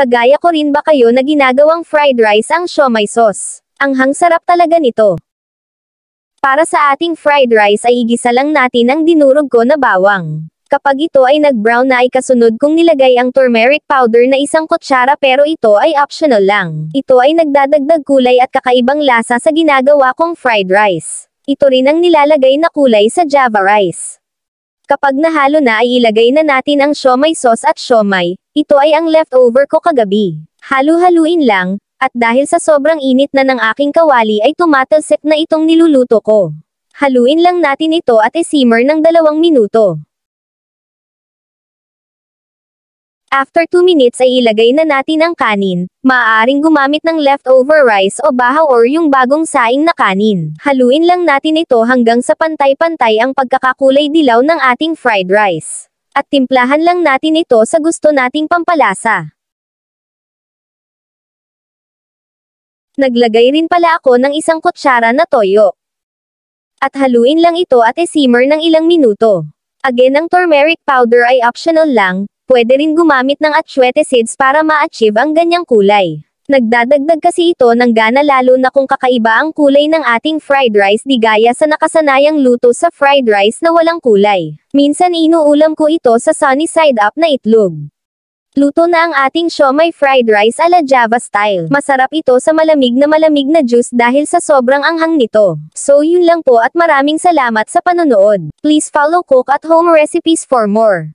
Kagaya ko rin ba kayo na ginagawang fried rice ang siomai sauce? Anghang sarap talaga nito. Para sa ating fried rice ay igisa lang natin ang dinurog ko na bawang. Kapag ito ay nag-brown na ay kasunod kong nilagay ang turmeric powder na 1 kutsara pero ito ay optional lang. Ito ay nagdadagdag kulay at kakaibang lasa sa ginagawa kong fried rice. Ito rin ang nilalagay na kulay sa java rice. Kapag nahalo na ay ilagay na natin ang siomai sauce at siomai. Ito ay ang leftover ko kagabi. Halu-haluin lang, at dahil sa sobrang init na ng aking kawali ay tumatalsik na itong niluluto ko. Haluin lang natin ito at i-simmer ng 2 minuto. After 2 minutes ay ilagay na natin ang kanin. Maaaring gumamit ng leftover rice o bahaw or yung bagong saing na kanin. Haluin lang natin ito hanggang sa pantay-pantay ang pagkakakulay dilaw ng ating fried rice. At timplahan lang natin ito sa gusto nating pampalasa. Naglagay rin pala ako ng 1 kutsara na toyo. At haluin lang ito at i-simmer ng ilang minuto. Again, ang turmeric powder ay optional lang. Pwede rin gumamit ng atsuete seeds para ma-achieve ang ganyang kulay. Nagdadagdag kasi ito ng gana lalo na kung kakaiba ang kulay ng ating fried rice di gaya sa nakasanayang luto sa fried rice na walang kulay. Minsan inuulam ko ito sa sunny side up na itlog. Luto na ang ating siomai fried rice ala Java style. Masarap ito sa malamig na juice dahil sa sobrang anghang nito. So yun lang po at maraming salamat sa panonood. Please follow Cook at Home Recipes for more.